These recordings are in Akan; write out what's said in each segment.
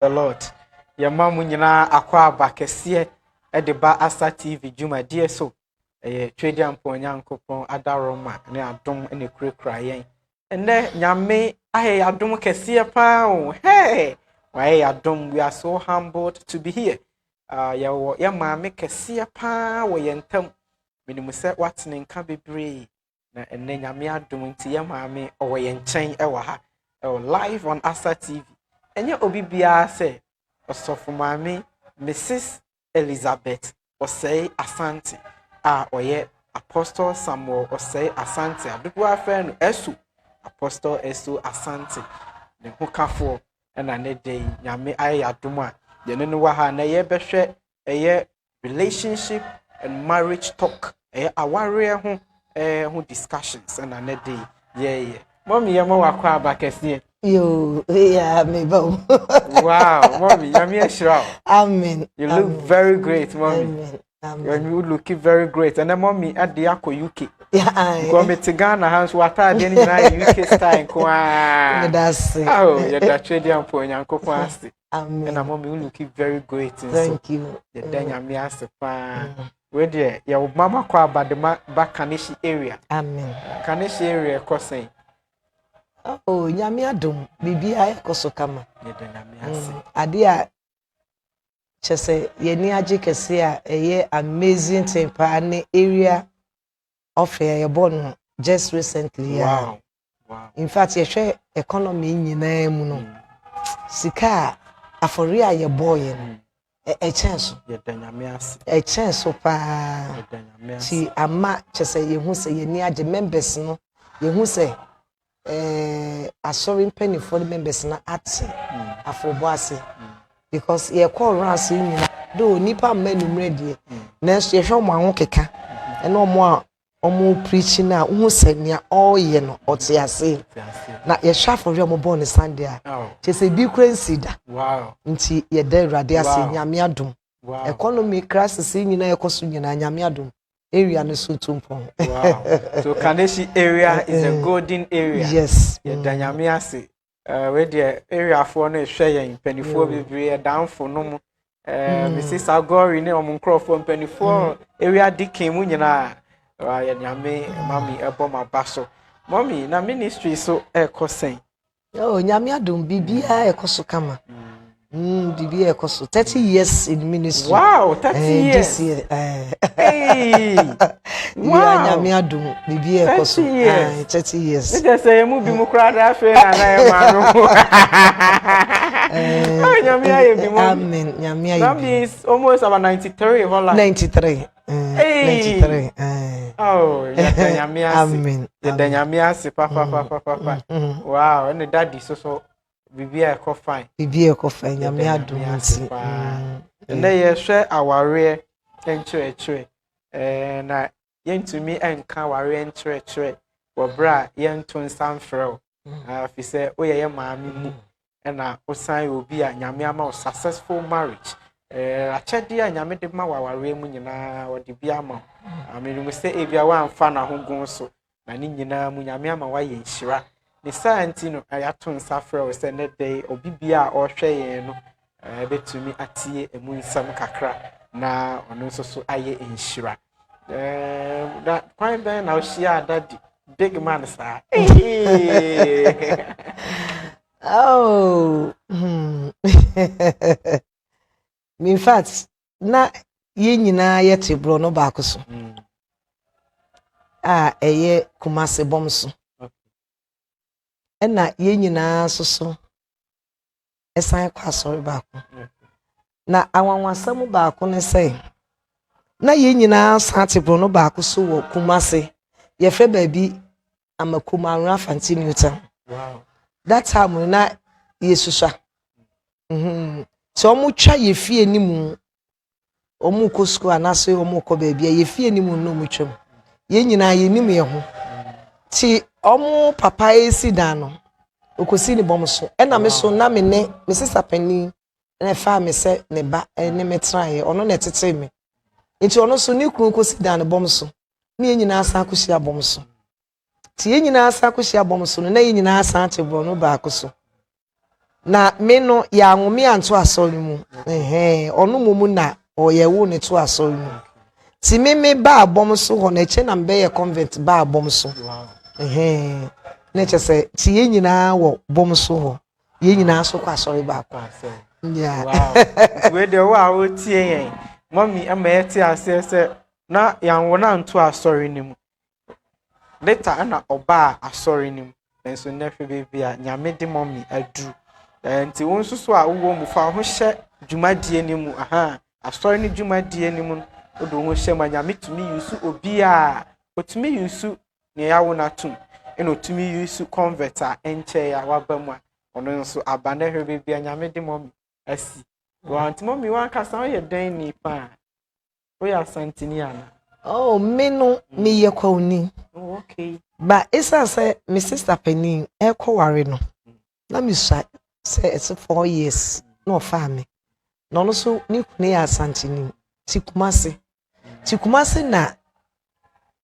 A lot. Your mom nyina akwa aba kese e de ba Asa TV Juma die so. Trade am po nyankopon adaroma ne adom ne kurakura yen. Ene nyame ahe adom kese pa o. Hey! Why adom, we are so humbled to be here. Ya maame kese pa wo yentam. Minimu se watne nka bebre. Na ene nyame adom nti ya maame o yen chen e wa ha. Live on Asa TV. Enye obi bia say Osofo Mami Mrs. Elizabeth Osei Asante oye Apostle Samuel Osei Asante adudu afa no Esu Apostle Esu Asante ne hokafo na ne dey nyame aye adom a ye ne no wa ha na ye behwe eye relationship and marriage talk aware ho discussions na ne dey ye mommy ye mo wakwa abakese. Yo, yeah, me bow. Wow, mommy, you're me sure. Amen. You look very great, mommy. Amen. Amen. You look very great. And then mommy at the Ako UK. Yeah, go me to Ghana hands water then in UK style. That's it. Oh, you're that trading point and coquasti. Amen. And mommy you look very great. Thank you. The then me ask where there your mama kwa back Kanishi area. Amen. Kanishi area crossing. Oh, nyame adom bibia ekoso kama. Ade a chese ye ni age kese a eye amazing thing pa ne area of ye born just recently. Wow. In fact, ye hwe economy nyina mu no. Sika afori a ye boy e chance. Ye nyame ase. E chance pa. Ti ama chese ye hu se ye ni age members no ye hu se asori penny for the members na ati afobo ase because ye call ras nyina do nipa manu ready na so ye hwe mo anwo keka e na omo preach na hu se nia all ye no oti ase na ye hwe afori omo born Sunday a chese bi kransi wow nti ye da urade ase nyame adom economy crisis nyina ye koso nyina nyame adom area no so tumpon. Wow. So Kaneshi area is a golden area. Yes. Yeah, danyame ase. Where the area for no hwe yen penifo bebre danfo no mo. Mrs. Agori ne omunkrofo penifo area dikin mu nyina. Ya nyame mami ebo mabaso. Mommy na ministry so ekosen. Oh, nyame adom bibia ekoso kama. Bibi ekoso 30 years in ministry. Wow, 30 years. This year. Hey. Wow. Nyame adom bibi ekoso 30 years. Me just say mu bi mu kra da fe na na e ma no. Nyame aye bi mu. Amen. Nyame aye. That means almost about 93 whole life. 93. Hey. 93. Oh, nyame ase. Amen. Nyame ase papa. Wow, and daddy so bibi e ko fine. Bibi e ko fine nyame adom nti. Na ye hwe aware enchwe na yentumi enka aware enchwe wobra yento nsamfrɛ afi sɛ oyeye maame mu na osan obi a nyame ama o successful marriage achede a nyame de ma aware mu nyina odi bi ama amenu sɛ ebia wa amfa na hogun so na ne nyina mu nyame ama wa ye nhira ne santi no ayato nsafrɛ o sɛ ne dey obi bia a ɔhwɛ yen no betumi atie emu nsam kakra na ono nso so aye nhira that point ben na oshia daddy big man sir. Oh. In fact na ye nyina ye tebro no baako so eye Kumase bom so na ye nyina so esan kwa sorry baako na awanwasam baako ne say na ye nyina sate bro no baako so wo Kumase ye fe baabi Amakumaru Afanti Newton. Wow. That time na ye susha so omu twa ye fie nimu omu ko school anase omu ko baabi ye fie nimu no mu twam ye nyina ye nimu ye ho ti omu papa esi dan no okosi ni bom so na me so na me ne me sister pani na fa me se ne ba ne metrae ono na tete me nti ono so ni kru kosi dan bom so na ye nyina asa akosia bom so ti ye nyina asa akosia bom so na ye nyina asa ate bro no ba akoso na me no ya nwome anto asori mu ono mumu na oyewo ne to asori mu ti me ba abom so ho na che na mbe ye convent ba abom so na che se ti ye nyina wo bom so ho ye nyina so kwa asori ba kwa yeah wow we de wa o tie yen mommy ama yeti ase se na yan wo na nto asori ni mu later na oba asori ni mu enso na hwe bebi a nyame de mommy adu nti won susu a wo mu fa ho hye dwumadie ni mu asori ni dwumadie ni mu odo ho hye ma nyame tumi yusu obi a otumi yusu ne yawo na tum eno otumi yusu converter enche ya wabamu a ono nso abana hwe bebi a nyame de mommy asi want mommy wan kasa ye den ni pa o ya Asante ni ana oh me no me ye kwani okay ba isa say my sister Penny e kware no na me say it's 4 years no family no no so ni kune ya Asante ni tikumase na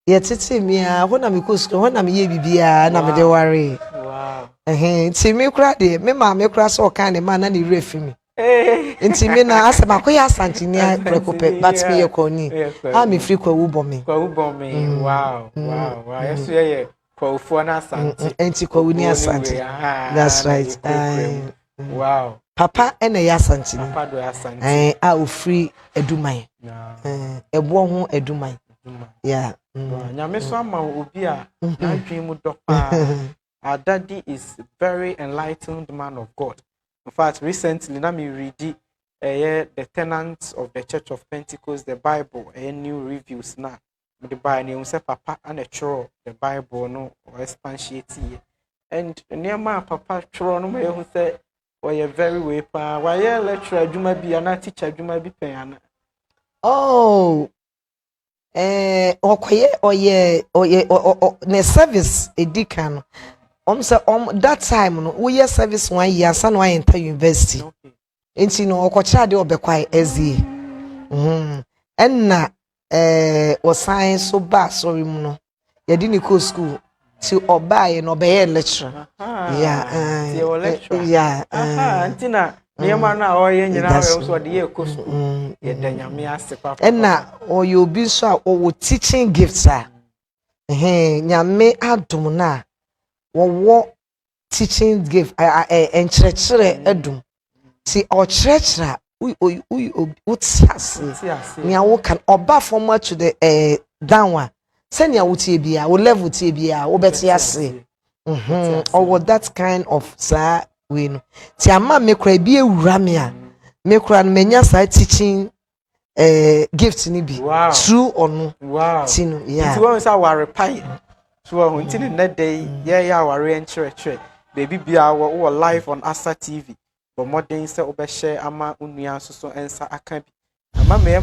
ye tete mi a ho na me kosko ho na me ye bibia na me de ware wow ti me kura de me ma me kura so kan de ma na ni refi mi nti me na asema ko ya Asante ni prekope but me ye koni me free kwa wo bomi wow yeso ye kwa ufo na Asante nti kwa wuni Asante that's right wow papa ena ya Asante ni papa do Asante a ofri eduman ebo ho eduman yeah nyame so ama obi a na dwen mu dopa our daddy is very enlightened man of God. In fact, recently, na me read the tenants of the Church of Pentecost, the Bible, new reviews now. The Bible, say Papa and a choro, the Bible no or expatiate. And near my Papa choro no me who say, "Oh, you very way pa. Why you lecturer? You might be a teacher. You might be paying." Oh, oye, ne service edikan. Say that time no we year service 1 year san no enter university enti no okocha de obekwai SDA enna o science so ba sorry mu no ye di ni ko school ti obaye no be lecturer yeah antina niema na oye nyina we so de ye ko school ye da nyame ase papa enna oyo obi so a o teaching gifts a nyame adom na wo teaching gift enkyerɛkyerɛ adum ti ɔkyerɛkyerɛ wo tiase nia wo kan ɔba from to the down sɛ nia wo tie bia wo level tie bia wo bɛte ase or that kind of saa we no ti ama me kra bi ewura me a me kra no menya saa teaching gift ni bi through ono ti no yeah ti won say ware pai so when tin na day yeah ware enkyerɛkyerɛ baby bia wo live on Asa TV but modern say obehye ama unua so ensa aka bi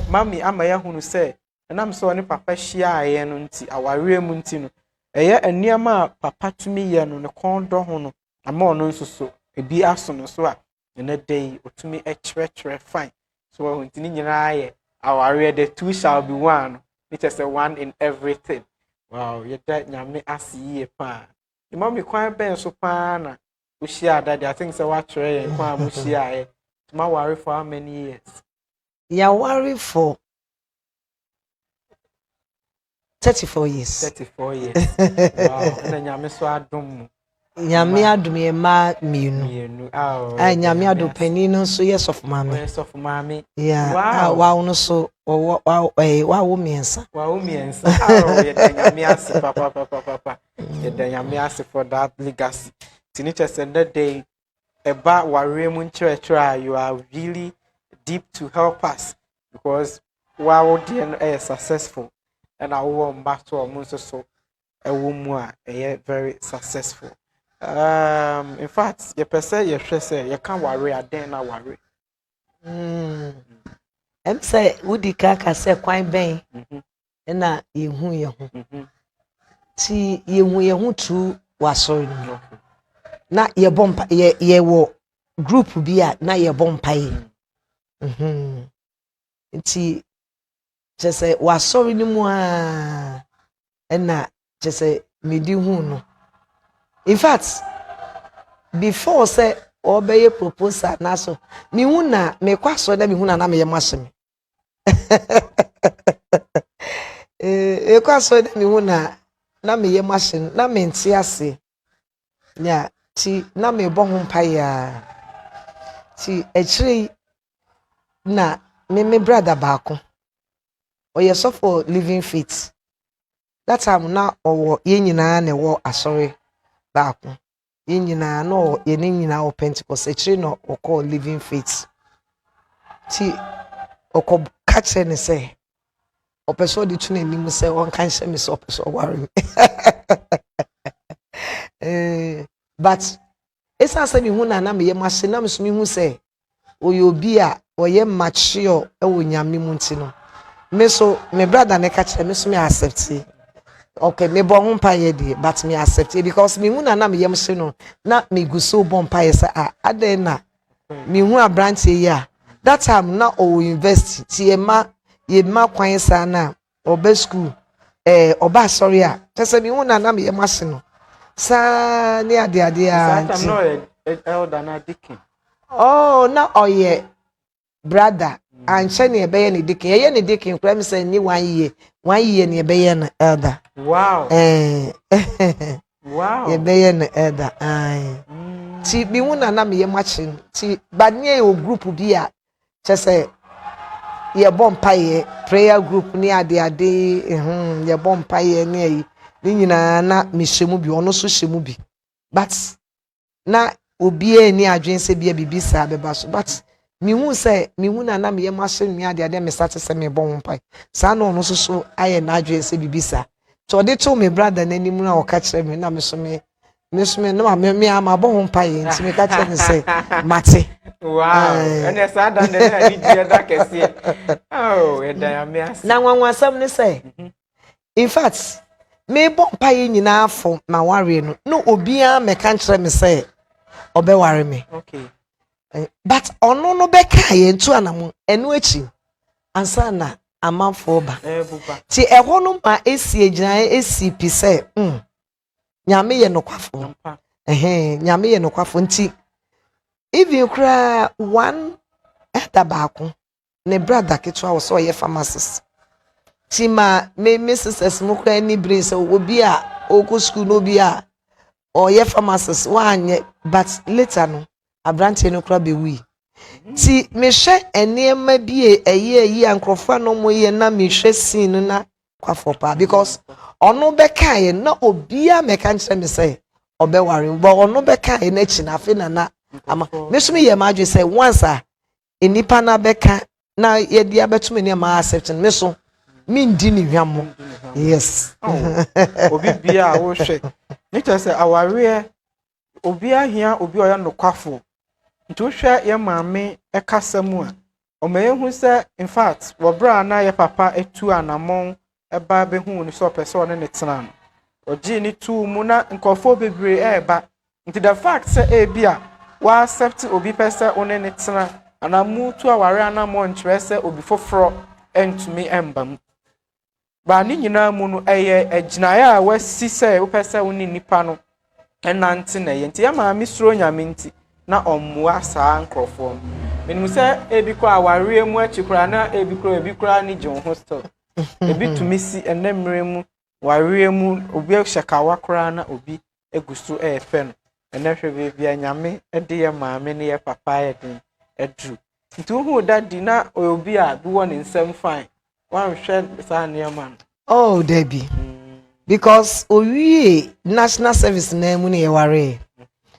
mami ama ya hunu say enam so ne papa hia aye no nti aware mu nti no eye anuama papa tumi ye no ne kondo ho no ama ono nso so ebi aso no so a na day otumi ekyerɛkyerɛ fine so when tin nyina aye aware the two shall be one it is a one in everything. Wow, you that nyame asiye pa. Imami kwan ben so pa na ushia daddy. I think say what try kwan mushia e. Ma worry for how many years? Ya worry for 34 years. 34 years. Wow, and nyame so adom. Nyame adom ye ma mienu. Nyame adom panino so yes of mama. Yes of mommy. Yeah. Wow no so wow miensa. Wow miensa. Oh, ye nyame ase papa. Ye nyame ase for that legacy. Tinicha said that day about worry mu try you are really deep to help us because wow dear is successful and I want back to our so a woman very successful. In fact, you per se you can't worry a day na worry. Say would kaka say kwan ben na yehu yehu ti yehu tu wasori no na ye bompa ye wo group bi a na ye bompa yi nti just wasori ni mu a na just medi hu no in fact before say obeye proposal na so mi hu na me kwaso na mi hu na me ye mashime kwaso na mi hu na me ye mashine na me nti ase nya ti na me bo ho mpai ya ti echiri na me brother baako oye so for living faith that time na owo ye nyina na wo asori baako ye nyina no ye nyina o Pentecost echiri no o call living faith ti oko catch ne say opeso di tuna ni mu say on kan se me so opeso worry but esa say me hu na me ye machine na me so me hu say oyobi a oye mature e wo nyame mu nti no me so me brother ne catch me so me accept okay me bo ho mpa ye di but me accept it because me hu na me ye mse no na me guso bo mpa ye say aden na me hu abrant ye ya that time na o invest ti ye ma kwan sa na oba school oba sorry a tese me hu na me ye mase no sa ni ade a that time no elder na deacon oh na oye brother anche ne ebe ye ne deacon ye ne deacon kura me say ni 1 year ne ebe ye na elder wow wow ye be ye na elder ti me hu na me ye mache ti bad ne o group bi a tese ye bompaye prayer group ni ade ye bompaye ni ayi ni nyina na mehemu bi ono so hemu bi but na obi ni adwen se bia bibisa beba so but me hu na me ye mahye ni ade me start se me bompaye sa na ono so aye na adwen se bibisa to de to me brother na nimu na o ka kire me na me so me no me ama bompaye nti me ka kire ne se mate. Wow, and yes, I done that kese. Oh, and I am yes. Na nwanwa sam ne say. In fact, me bo paye nyina afo ma ware no obia me kan kire me say obe ware me. Okay. But ono no be ka ye ntu anam enu echi ansa na amanfo ba. Ti eho no ma esi agina esi pi say nyame ye nokwafo. Nyame ye nokwafo nti even kra one elder baako ne brother ketwa wo so ye pharmacist tima me Mrs. mu kra ni brace obi a oku school no bi a o ye pharmacist wanye but later no abrante no kra be wi ti me hwe enema bi eyi ankrofo no mo ye na me hwe sin na kwafo pa because ono be kai na obi a me kan kire me say obe ware but ono be kai na chi na afi na ama me so me ye madwe say once a enipa na beka na ye dia betum ne ma accept me so me ndi ni hwamo yes obi bia wo hwe nature say aware obi ahia obi oya nokwafo nti wo hwe ye maame ekasamu a o ma yehu say in fact wo bra na ye papa etu anamon eba behu ni so person ne tena no oji ni tu mu na nkofo bebre eba nti the fact say bia wa accept obi pese one ne tena anamu tu aware anamon nkyerɛ sɛ obi foforo entumi embam ba ni nyina mu no eye aginaye a wasi sɛ wo pese woni nipa no enante na ye nti ya ma misro nyame nti na omua saa nkrofo menim sɛ ebi kɔ aware mu akikura na ebi kura ni jon hostel ebi tumisi enemre mu ware mu obi hyekawa kura na obi egusu efe no enehwe bebia nyame de ye maame ne ye papa ye den edru nti hu daddy na obi a bi won nsem fine wan hwe sa neman oh debi because owie national service na mu ne ye ware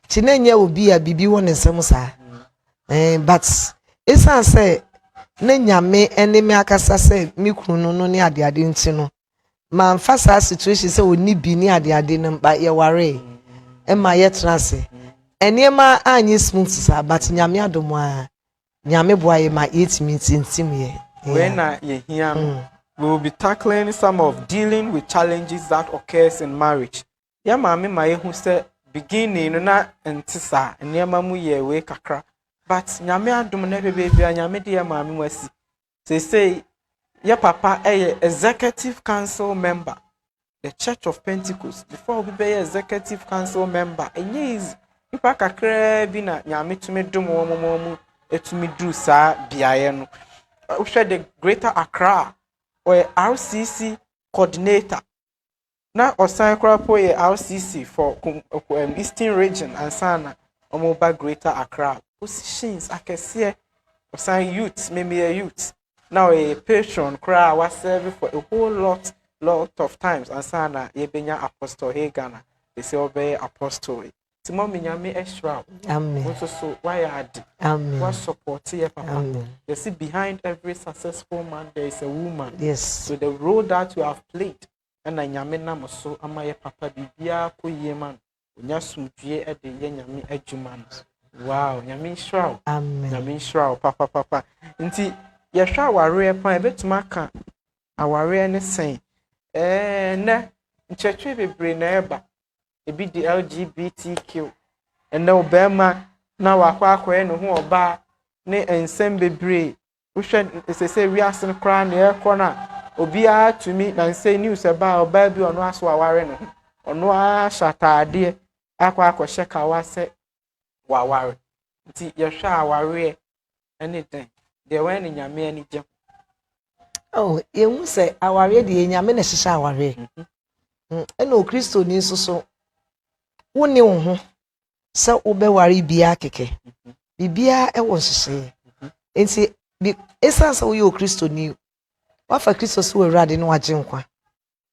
ti na nya obi a bibi won nsem sa but esan say na nyame ene me akasa say mi kunu no ne ade nti no man fa sa situation say oni bi ne ade no ba ye ware ma ye trance enema anyi smooth sa but nyame adomo a nyame boaye ma 8 minutes intim ye when ye hear we will be tackling some of dealing with challenges that occurs in marriage ya maame ma ye hu say beginning no na entisa enema mu ye we kakra but nyame adom na bebia nyame de ya maame wasi say ya papa executive council member the Church of Pentecost before we be executive council member enye nipa kakra bi na nyame tumi dom wo mu etumi duru saa biaye no. Uhwe the Greater Accra or RCC coordinator. Na osan kra po ye RCC for Eastern region and sana omoba Greater Accra. Positions akese osan youth, maybe a youth. Now a patron kra was serve for a whole lot of times and sana ye benya apostle Hegana. They say obey apostle. Timo minyame extra. Amen. Also so why add? Amen. What support here, Papa? Amen. You see, behind every successful man there is a woman. Yes. So the role that you have played, and I nyame na moso amaye Papa bibia ko ye man. Onya sumdue e de ye nyame adwuma. Wow, nyame shraw. Amen. Nyame shraw, Papa. Nti ye hwa aware pan ebetuma ka aware ne sen. Na nchechwe bebre na eba. Ebi di LGBTQ. And no bema na wakwa no ho oba ne ensem bebre wohwe say we asen kra na ekọ na obi a tumi na say news eba oba bi ono aso aware no ono a shatade akwa hye wa se waware nti ye hwa aware ene den de we ne nyame ani gye. Oh, ye hu say aware de nyame na hye aware. Ena o Kristo ni so woni wo ho sa ubewari bia keke bibia e wo hye enti bi esansa wo yo Kristo ni wafa Kristo so awurade no agye nkwa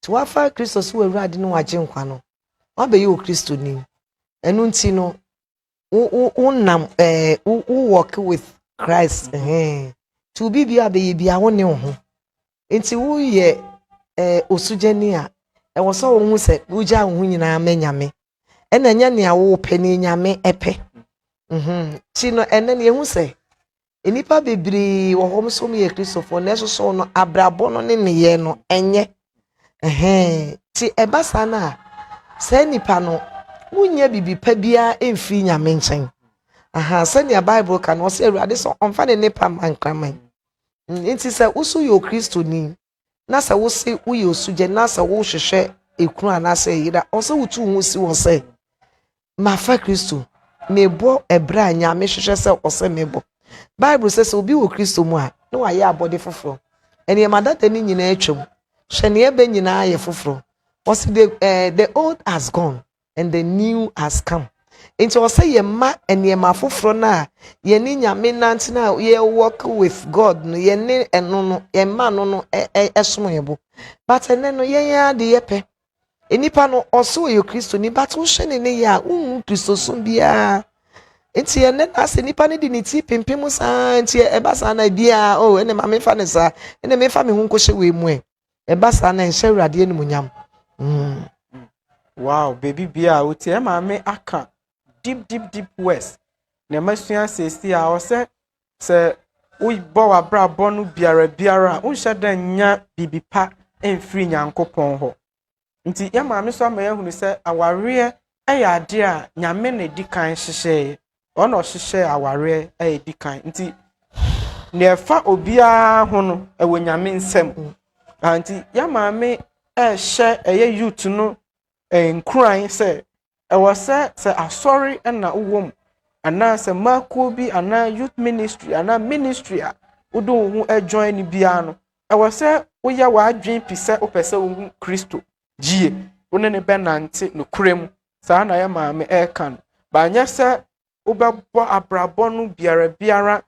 ti wafa Kristo so awurade no agye nkwa no wabe yo Kristo ni enu nti no wo nam wo walk with Christ to bibia be bia wo ne wo ho enti wo ye osujani a e wo so wo hu se wo gya wo nyina manyame ena nya ne awo peni nyame epe ti no ene ne hu se enipa bebiri wo hom so me Christopher na so no abrabo no ne ye no enye ti ebasa na se nipa no wunya bibi pa bia emfi nyame nchen se ne Bible ka no se Awurade so onfa ne nipa mankraman nti se usu yo Kristo ni na se wo se wo yo suje na se wo hwehwe ekunu ana se yira o se wutu hu si wo se mafa Kristo mebo ebra nyame hwehwe se o se mebo Bible says obi wo Kristo mu a no aye abode foforo ene madata ni nyina atwam hwene ebe nyina aye foforo o se the old has gone and the new has come into o se ye ma ene ma foforo na ye ni nyame nante na ye walk with God no ye ni eno no ye ma no no esom yebo but ene no ye ya de ye pe enipa no oso yo Kristo ni but wo hwene ne ya Kristo so bia enti ene na se nipa ne di ne ti pimpim sa enti eba sa na bia ene ma me fa ne sa ene me fa me hu nkɔhye we mu eba sa na enhye Awurade ene munyam. Wow, baby bia uti e ma me aka deep west na masua sesi a o se we bo wa bra bo no biara unhye da nya bibipa emfiri Nyankopɔn ho nti ya ma me so ama yahunu se aware aya ade a nyame na di kan hyehye ono hyehye aware aya di kan nti ne efa obia ho no ewo nyame nsem nti ya ma me hye eye youth no nkran se ewo se asori na uwom ana se mako bi ana youth ministry ana ministry a udo hu join ni bia no ewo se wo ya wa adwen pise opese wo Kristo gie wone ne benante no kurem saa na ya maame kan ba nya se wobɛbɔ abrabɔ no biara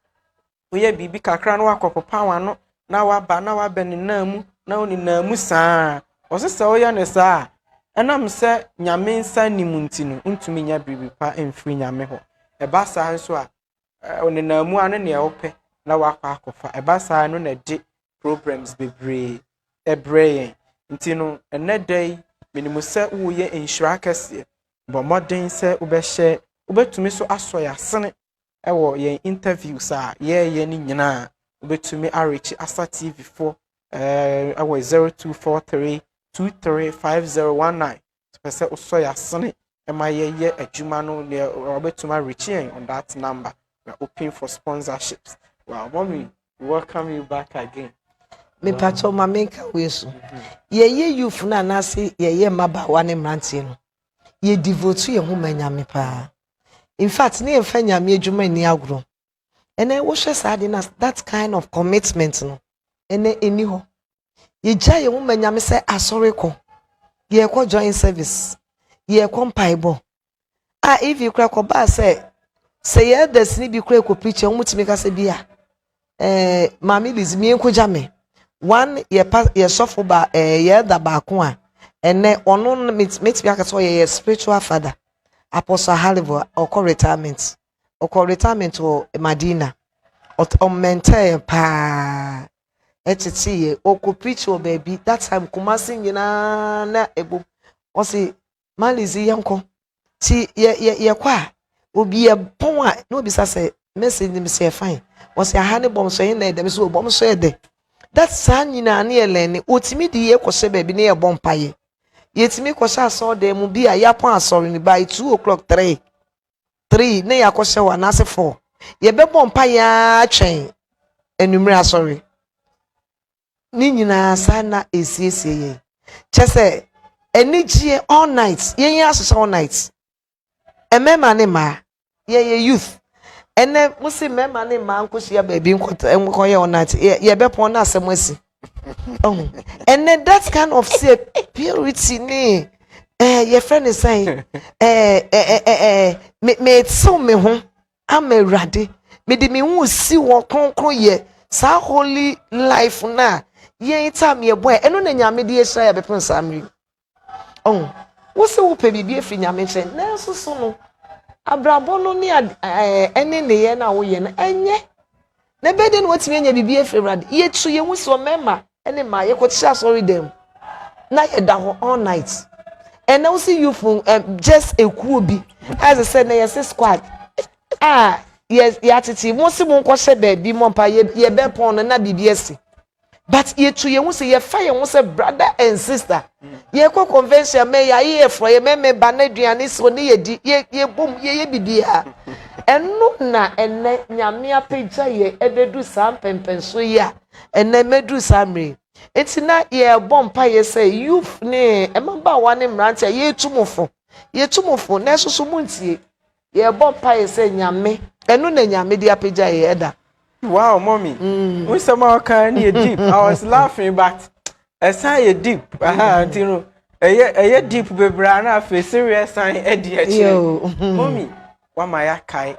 woyɛ bibi kakra no wakopopa wano na waba na wabɛne namu na woni namu saa ɔsesa woyɛ ne saa ɛnam sɛ nyame nsa nimunti no ntumi nya bibi pa emfiri nyame ho ɛba saa nso a woni namu ane ne ɛwopɛ na wakɔ akɔfa ɛba saa no na de programs bebree ɛbrɛ nti no ene day minimu se wo ye enhyira kese bo modern se ubehye ubetumi so aso ya sene ewo ye interviews a ye ni nyina ubetumi arechi asa TV4 ewo 0243235019 pese uso ya sene ema ye adwuma no ne ubetumi arechi on that number. We are open for sponsorships. Wow, mommy, welcome you back again. Me pacho mamenka weso ye youth na na se ye maba wa ne mrantie no ye devote ye ho manyame pa In fact, ne yɛmfa nyame adwuma ni agorɔ. Ɛnɛ wohwɛ saa de na that kind of commitment no. Ɛnɛ ɛni hɔ. Yɛgya yɛn ho ma nyame sɛ asɔre kɔ. Yɛkɔ join service. Yɛkɔ mpaebɔ. If you kura kɔba sɛ yɛ dasini bi kura kɔ preach wɔn mutumi kasa bi a maame Liz mi nkɔgya me. One yɛ sɔfo ba yɛ da baako a ɛnɛ ɔno metumi aka sɛ ɔyɛ spiritual father. Apostle Halivo ɔkɔ retirement wɔ Madina ɔmɛntɛ paa ɛtete yɛ ɔkɔ preach wɔ baabi that time Kumasi nyinaa na ɛbom ɔsi malizi yɛnkɔ ti yɛkɔ a obi yɛpɔn a na obi sa sɛ message nim sɛ fine ɔsi aha ne bɔm so yɛ na ɛdɛm so bɔm so yɛ dɛ that saa nyinaa ne yɛ lɛni otimi di yɛ kɔhyɛ baabi ne yɛ bɔ mpaeɛ. Yetimi kɔhyɛ asɔre mu bi a yɛapɔn asɔre ni by 2 o'clock 3 ne yakɔhyɛ wɔ anase 4 yɛbɛbɔ mpa ya atwɛn enumere asɔre ni nyinaa saa na esiesie yɛ kyɛ sɛ enigye all night yɛn asosɛ all night emema ne ma yɛ youth ene musi mema ne ma nkɔhyia baabi nkɔyɛ all night yɛbɛpɔn na asɛm asi. Oh, and then that kind of say purity ni your friend is saying me so me ho am ready me di me hu si wo kronkron ye sa holy life na ye time ye boy eno na nyame de ehia ya bepon samri. Oh, wo se wo pe bibie fi nyame che na so so no abrabo no ni ene ne ye na wo ye na enye na bede no watimi anya bibie fi rad ye tu ye hu so mema ene ma ye kɔkyia sorry them na ye da ho all night and now see you from just a kuobi as I said na ye squad yes yatiti mo si mo nkɔhyɛ baabi mo mpa ye be pon na bibie si but ye tu ye hu se ye fa ye hu se brother and sister ye kɔ convention me ya ye fro ye me ba na aduane so ne ye di ye bom ye bibia eno na ene nyame apagya ye ebedu saa pempenso ya ene medu samre etina ye bompa ye say youth ne emaba wa ne mrante ye tumofo na soso muntie ye bompa ye say nyame eno na nyame di apagya ye eda. Wow, mommy. We somehow can you deep. I was laughing but aside you deep. You know a deep baby and a serious sign Eddie. Mommy, what my kai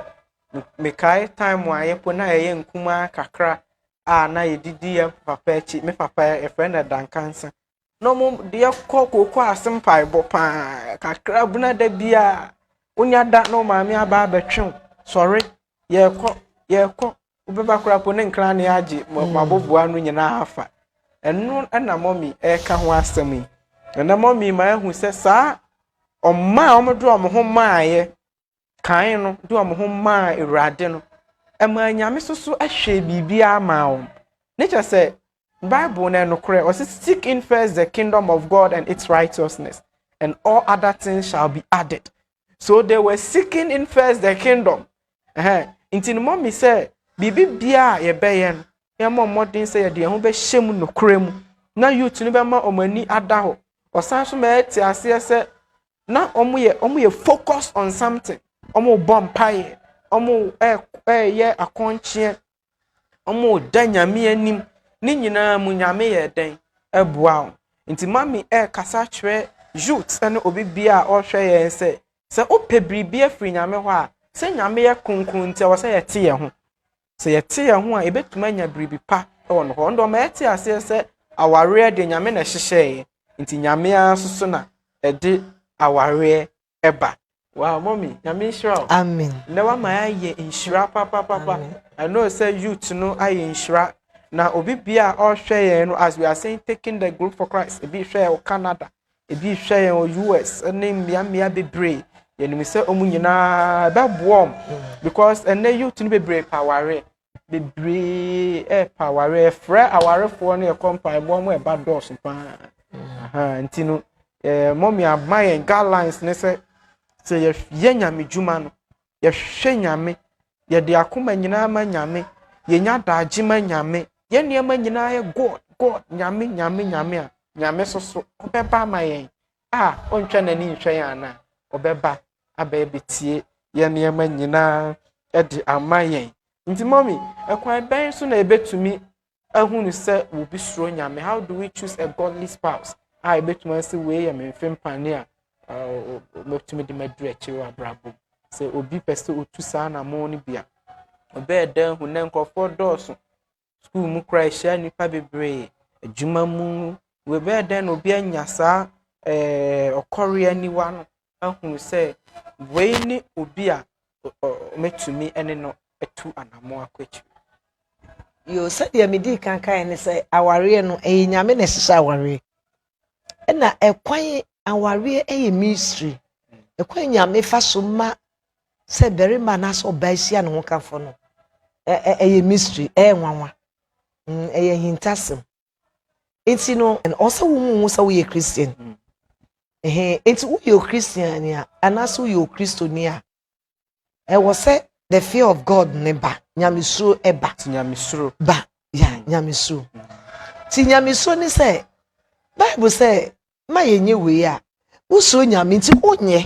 me kai time why you put na ye nkuma kakra na ye didi papa chi me papa a friend at dan cancer. No mum dear koko asem pai bopa kakra buna de bia unya da no mami aba betwem sorry ye ko ubeba kura po ne nkra ne age maboboa no nyina afa enu na mommy ka ho asem yi na mommy ma ehu se saa omma omdo omho maaye kan no do omho maa erade no ema nyame soso ahwe bibia ama wo nature say Bible na no kore or seek in first the kingdom of God and its righteousness and all other things shall be added. So they were seeking in first the kingdom. Inti mommy say bibi bia ye beyen ye modern say de ho be hyem no kore mu na youth ni be ma omani ada ho osan so ma ti ase say na omo ye focus on something omo bompaye omo ye akonche omo danyame anim ni nyina mu nyame ye den eboa nti mami kasa chwe youth ene obi bia o hwe ye se ope bribi afri nyame ho a se nyame ye kunkun nti wo se ye te ye ho se ye te ye ho a ebetuma nya bribi pa wo no ho ndo ma ete ase se aware de nyame na hyehye nti nyame asoso na ede aware eba. Wow, mommy, nyame nshira. Amen. Never my ye nshira papa. I know say youth no aye nshira. Na obi bia or share no as we are saying taking the group for Christ. Ebi share o Canada, ebi share o US, name mia bebre. Ye no say omu nyina be warm because ene youth no bebre power bebre power free aware for no e compare bom e ba dos pa. Nti no mommy admire guidelines ne say ye nyame djuma no ye hwe nyame ye de akoma nyina ma nyame ye nya daagye ma nyame ye niema nyina ye god nyame nyame soso obeba ma yen ontwa nani nhwe yan na obeba aba betie yɛ nneɛma nyinaa ɛde ama yɛn nti mommy ɛkwan bɛn so na ebetumi ahunu sɛ obi suro nyame how do we choose a godly spouse a ebetumi sɛ wei yɛ memfe mpane a mɛtumi de maduru akyiri wɔ abrabɔ sɛ obi pɛ sɛ otu saa na mo no bia ɔbɛɛ dan hu na nkɔfoɔ dɔɔso school mu kora ahyia nipa bebree adwuma mu webɛɛ dan na obi anya saa ɔkɔre aniwa no ahunu sɛ wei ne obi a mɛtumi ɛne no atu anamo akɔ akyiri yo sɛdeɛ medi kankan ne sɛ awareɛ no ɛyɛ nyame na ɛhyehyɛ awareɛ ɛna ɛkwan awareɛ ɛyɛ mystery ɛkwan nyame fa so ma sɛ barima na sɛ ɔbaa hyia ne ho kafo no ɛyɛ mystery ɛyɛ nwanwa ɛyɛ hintasɛm enti no ɔsɛ wo mu sɛ woyɛ Christian enti woyɛ Christian a anaasɛ woyɛ Kristoni a ɛwɔ sɛ the fear of God ne ba nyamesuro eba nyamesuro ba ya nyamesuro ti nyamesuro ni sɛ Bible sɛ ma yenye we a usuro nyame nti onye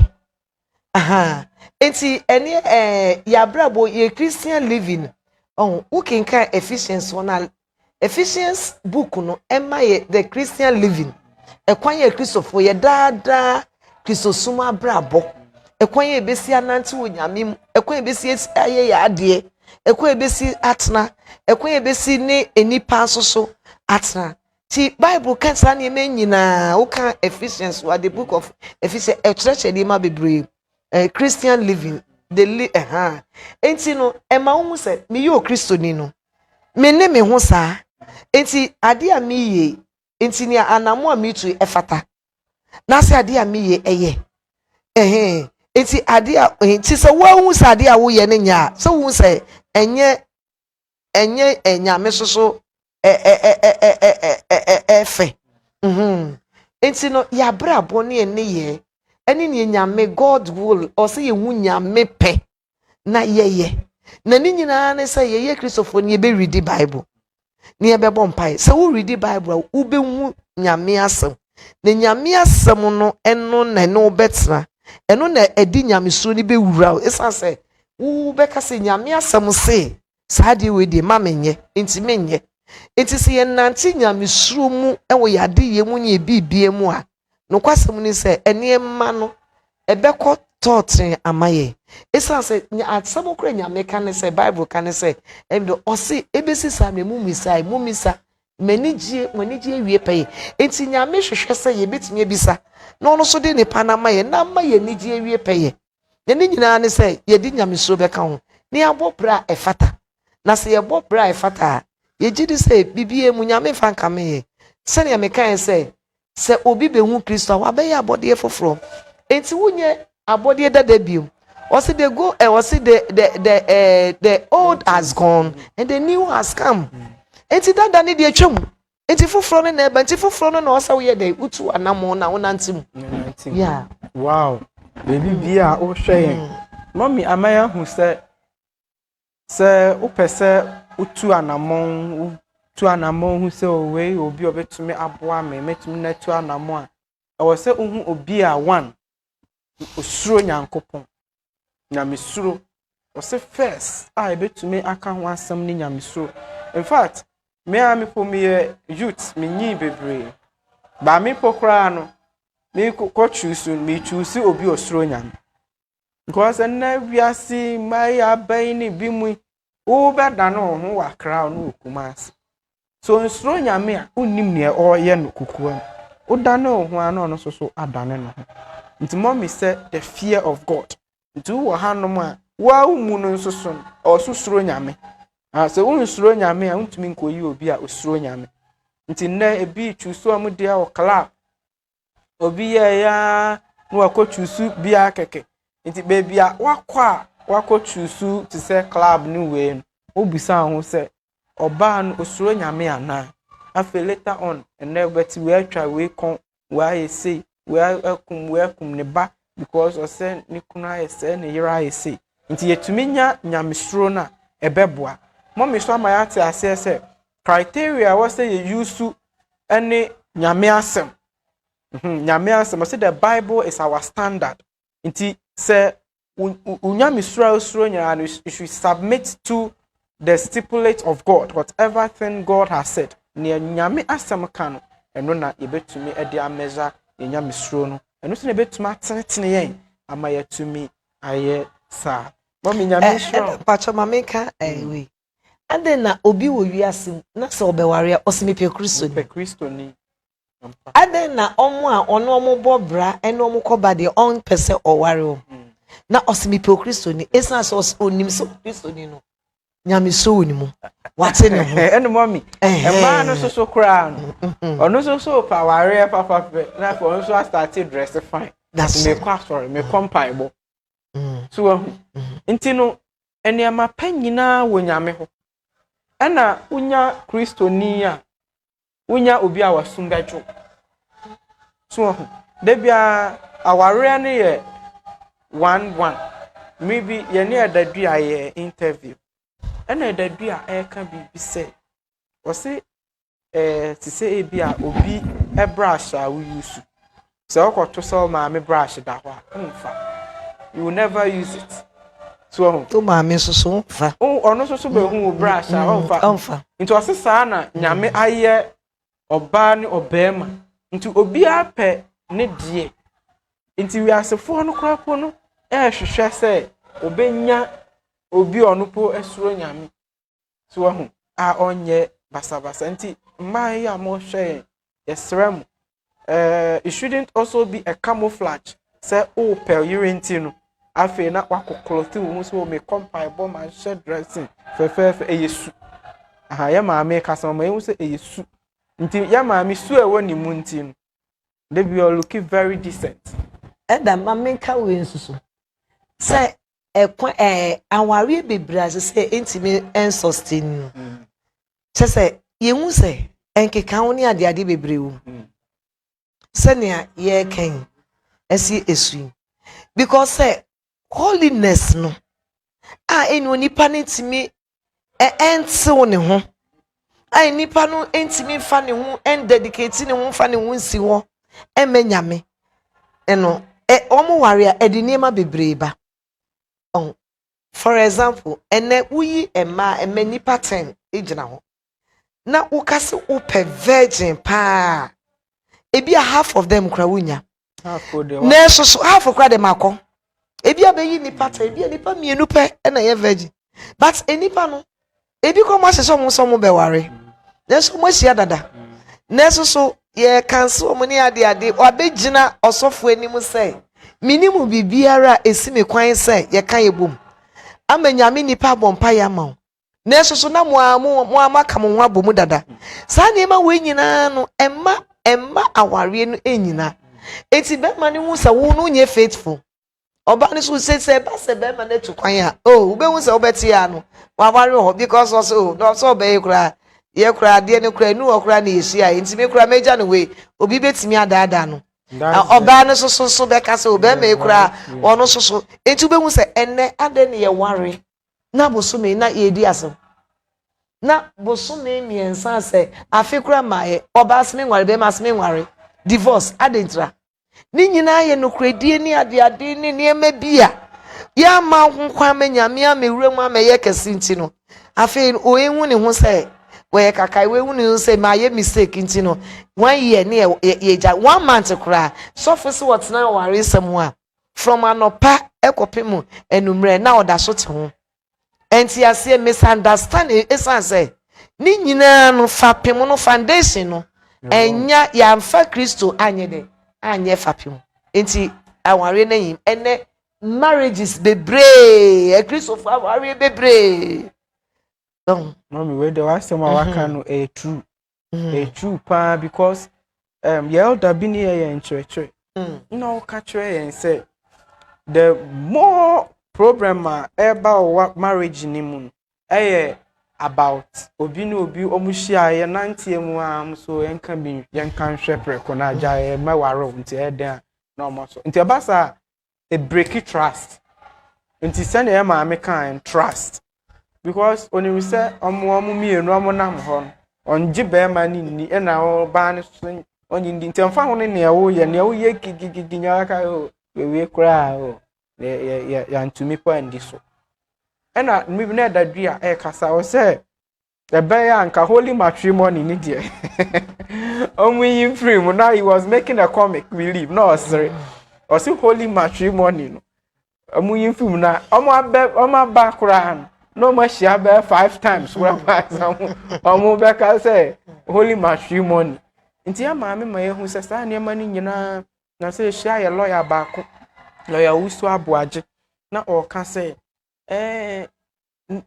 enti ene yabrabo ye Christian living wo kenka Ephesians Ephesians book no ema ye the Christian living ekwan ye Christopher ye dada Christosuma brabo ekwan ye besi anante wo nyame mu ekwan ye besi aye ya ade ekwan ye besi atena ekwan ye besi ne enipa so atena ti Bible kan sa ne nyina wo kan Ephesians wa the book of Ephesians church de ma bebre Christian living the enti no ema wo se me yo Kristoni no me ne me ho saa enti ade a me ye enti ne anamo a me tu efata na se ade a me ye eye enti ade a enti se wo hu se ade a wo ye ne nya se wo se enye enyame soso efe enti no ya bra bone ne ye eni ne nyame God will or say ye hu nyame pe na ye na ni nyina ne say ye Christopher ne be read the Bible ne ye be bom pai se wo read the Bible wo be hu nyame asem na nyame asem no eno na no betra eno na edi nyame so ne be wura esa se wo be ka se nyame asem se saade we de ma menye enti menye enti se ye nante nyame suro mu ewo yade ye mu nye bibie mu a no kwasem ni se ene ma no ebekọ totin amaye esa se asem kura nyame ka ne se Bible ka ne se endo osi ebesi sa me mu misa manije wie pay enti nyame hwehwe se ye betinye bisa no no so de ne pa na maye na maye nije wie pay ye ne nyina ne se ye di nyame suro beka ho ne abobra efata na se ye bobra efata ye gidi se bibie mu nyame fa nka me se ne me kan se obi be hu Kristo wa be ya abode foforo enti wunye abode dada biom or say they go or say the old has gone and the new has come enti dada ne de atwam enti foforo ne na eba enti foforo no na o say we dey utu anamo na wonantim yeah wow baby bia o hwe mommy amaya hu se upese utu anamon hu se owe obi obetumi aboa me metumi na tu anamon a ewo se ohu obi a one osuro nyankopon nyamesuro o se first a ebetumi aka ho asem ni nyamesuro in fact me a me pomi youth me nyi bebre ba me pokra no me ko choose me choose obi osuro nyam because na wiase mai aban ni bi mu wo beda no ho wa kra no okumas so nsuro nyame a unnim ne oyɛ no kukuwa wo da no ho ano no so adane no nti mommy say the fear of God nti wo hanom a wa umu no nso so o susuro nyame se wo nsuro nyame a untumi nkoyi obi a osuro nyame nti na ebi chusu amude a o club obi ya no akochusu bia keke nti baby a wakochusu to say club ni we obisa ho say oba no osuro nyame ana afi later on and but we atwa we kon we say we akum ne ba because o say ni kuna say ne yira say nti yetumi nya nyamesuro na ebeboa mommy so amayate ase say criteria was say you use any nyame asem nyame asem say the Bible is our standard nti say unyami suro nyana, you should submit to the stipulate of God, whatever thing God has said. Near nyame asem kano, and na yebetumi e dia measure nyame suro no. And no se yebetumi atene yen ama yetumi aye sa. Mami nyame suro. Pacho mameka we. And then na obi wo wiase na se obeware osimi pe Kristo ni. Pe Kristo ni. And then na omo a ono omo bobra ene omo koba de on pese oware o. Na osimi pe Kristo ni esan so onim so Kristo ni no. Nyame so ni mu. Wate ne ho. Ene mami. E ma no so kra no. Ono so pa ware papa pe. Na for ono so started dress fine. That's me kwa sorry, me kompai bo. So nti no eniama pa nyina wo nyame ho. Ena unya Kristo ni a unya obi a wasumbejo. So debia aware ne ye 1-1. Maybe ye ne adadu a ye interview. Ena adadu a e ka bibi se. O se ti se ebi a obi e brush a we use. Se okoto so ma me brush da ho a mfa. You will never use it. So to ma me so fa. Ono so be hu brush a onfa. Nti o se sa na nyame aye oba ne obema. Nti obi apɛ ne die. Nti wi asefo no krapo no hwehwɛ sɛ obenya obi onopo asuro nyame. So hu a onye basabasa. Nti mai ya mo hwɛ yesrem. It shouldn't also be a camouflage. Say oh per urine no. Afe na wakokolothi wo so me compile bomb and shed dressing. Fe eyesu. Aha ya ma me kasa ma yu se eyesu. Nti ya ma me su ewo ni mu nti no. They be all looking very decent. Eda ma me ka we nsusu. Say aware bebra say intime en sustain. Say yehu say enkeka wo ni ade bebre wo. Say ne ye ken esi esu. Because say holiness no eni onipa ntimi ente wo ne ho nipa no ntimi fa ne ho en dedicate ne ho fa ne ho nsi ho emenyame eno omo ware a edinema bebreba on for example ene uyi ema nipa 10 ejina ho na ukase upe virgin pa ebi a half of them kra wunya na so half kra dem akọ ebi abeyi nipa 10 ebi nipa mienu pe na ye virgin but enipa no ebi ko ma seso mo be ware na so mo hia dada na so ye cancel mo ni ade obegina osofo anim say minimu bibiara esi me kwan say ye kan ye bom amanyame nipa bompa ya ma na so na mo amaka mo ho abom dada sa na ema we nyina no emma aware no enyina eti be ma ne hu sa wo no nye faithful oba ni so say ba se be ma na tu kwan a oh ube hu se obeti ya no wa ware ho because also no so be kura ye kura de ne kura nu okura na yesi a enti me kura meja no we obi betimi adaada no oba ni so be ka se obe me kura ono so enti ube hu se enne ade ne ye ware na bosume na ye di asem na bosume miensa se afikura mae oba asme nware be ma asme nware divorce adentra ni nyina ye no kredie ni ade ni niema bia ya ma nkwa manyame amewuram ameye kese nti no afi o ehu ne ho se we kakai we hu ne se ma ye mistake nti no 1 year ne ye 1 month kra so for se what na ware sem a from anopa ekopemu enumre na oda so te ho enti ase misunderstand esan se ni nyina no fapem no foundation no enya ya mfa Kristo anye fapem enti aware na yim ene marriages bebre Kristo fa aware bebre don mommy we the last time waka no true pa because ye elder bi ne ye nchreche no ka chere yen say the more problem about marriage ni mu about obi no obi omuhia ye nantie mu am so yenka bi yenka hwe preko na agya ye maware nti eden na omo so nti abasa a break trust nti send ye ma me kan trust because oni we say omo mienu omo nam ho onje be ma ni na o ba ne so onyi ndi nti mfa ho ne wo ye gigigi nyaka o we kura o ya ntumi po andi so ena me na dadua e kasa o se the bear anka holy matrimony ni de omu free mu now he was making a comic relief no sorry o si holy matrimony no omu yin free mu na omu aba kura no ma shia be 5 times where omu be ka say holy matrimony nti ya maame ma yehu se sa ne ma ni nyina na se shia ye lawyer ba ko lawyer Usu Abuaje na o ka say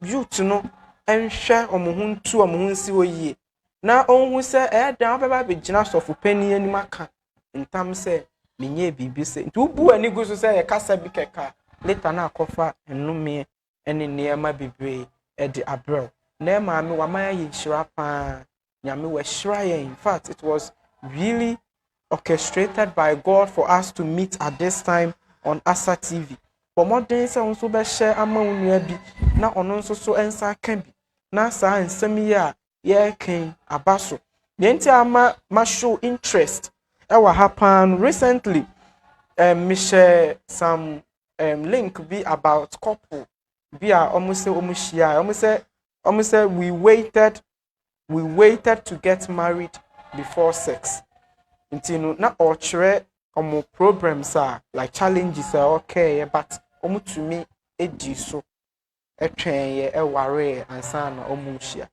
youth no enhwe omuhuntu omuhunsi oyie na onhu se dan obeba begina sofu pani anim aka ntam se menye bibi se nti ubu ani gu so se ye kasa bi keka later na akofa enome ene niema bibre de abrel na maame wa ma ye hira pa nyame wa hira ye. In fact, it was really orchestrated by God for us to meet at this time on Asa TV. For more days, I also be share among you bi na ono nso so ensa kan bi na sa nsem ya ye kan abaso yenti ama ma show interest e wa happen recently. Me share some link be about couple be a almost say we waited to get married before sex until na ochre omo problems are like challenges are okay but omo to me edi so etwen ye eware ansa na omo hia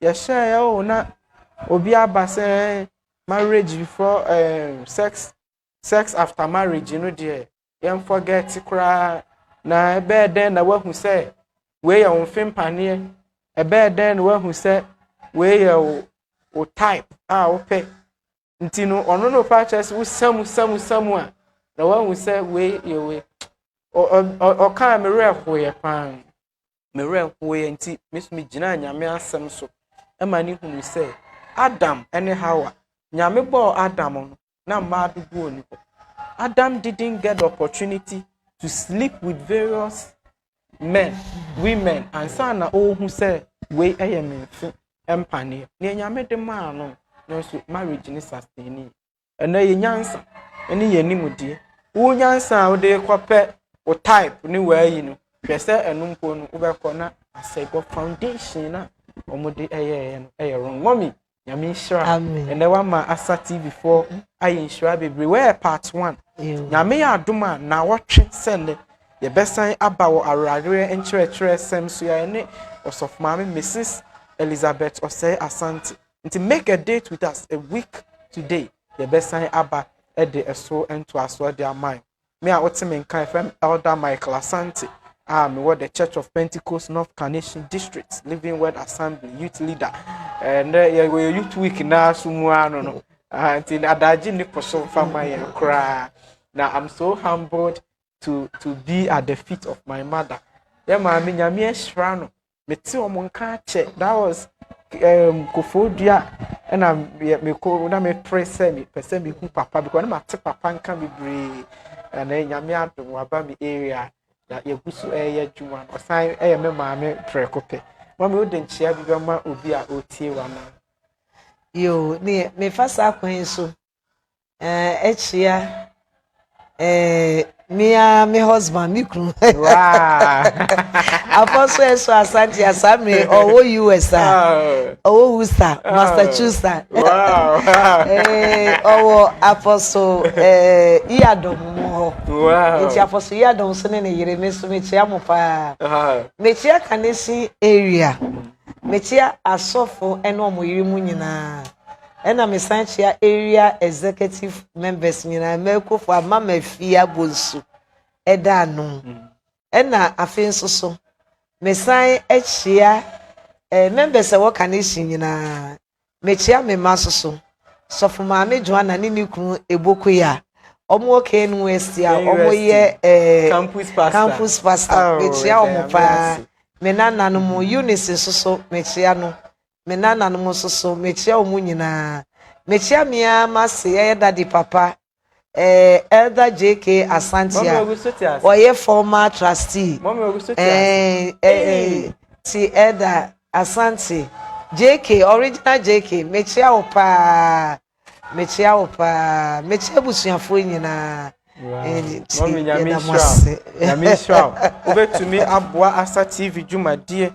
ye share o na obi abase marriage before sex after marriage, you know dear yam forget kra na ebe den na wahu say we ya onfem pane ebe den na wahu say we ya o type ope ntino ono no patches wo samu a na wahu say we ye o ka me reho ye pan me reho ye nti mesumi gina nyame asem so e mani hunu say Adam ene Hawa nyame bo Adam no na ma dugu oni. Adam didn't get the opportunity to sleep with various men, women, and sana oh who say we am empane. Near nyame de man no so marriage ni sustain. And na nyansa ene ye nimudi. Wo nyansa wo de kwape o type ni we yi no. Hwese enumpo no ubekọ na asego foundation na omode eye wrong. Mommy nyame shira ene wa ma Asa TV before ayi shira bebre we part 1 nyame ya adoma na wotwe sende ye besan aba wo arare enkyerɛkyerɛ sem so ya ene osof maame Mrs. Elizabeth Osei Asante nti make a date with us a week today ye besan aba ede eso ento aso de amai me a otime nkan fam Elder Michael Asante me what the Church of Pentecost North Carnation District Living Word Assembly youth leader and we youth week na sumu ano no until adaji ni poso fama ye kra. Now I'm so humbled to be at the feet of my mother. Yeah, ma me nyame ehra no me ti omo nka che that was kofodia and me ko na me pray say me person me hu papa because na ma te papa nka me bre and nyame adom waba me area that ye gusu eye adwuma osan eye me ma me pray kope mama o de nchia bi ma obi a otie wa na yo me fasa kwen so echia me husband me kru wow apostle eso Asante asame owo US owo Worcester Massachusetts wow owo apostle Iyadom mo wow enti apostle Iyadom so ne yire me so me chia mo pa me chia kanesi area me chia asofo eno mo yire mu nyina ena me san chia area executive members nyina me kofo amama fia bonsu eda no ena afen so me san achia members e wo kanesi nyina me chia me maso sofo maame Joanna ni nikru eboko ya omo okay no estia omo ye campus pastor me chia omo pa me nana no mo Eunice so me chia no me nana no so me chia omo nyina me chia mia mase ye daddy papa Elder JK Asante oye former trustee ti Elder Asante JK original JK me chia opa me chia busuafo nyina Mommy Nyamisha. Over to me Abwa Asa TV Jumadie.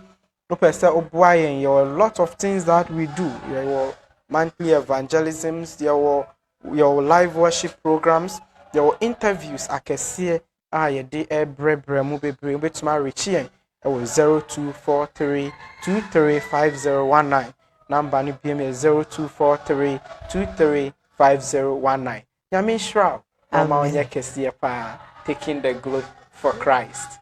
No person Obwayen. There are a lot of things that we do. There were monthly evangelisms, there were your live worship programs, there were interviews I can see ye de ebre mu bebre obetuma rechi it was 0243235019 number ni PM 0243235019 Nyame shra mama onye kese pa taking the globe for Christ.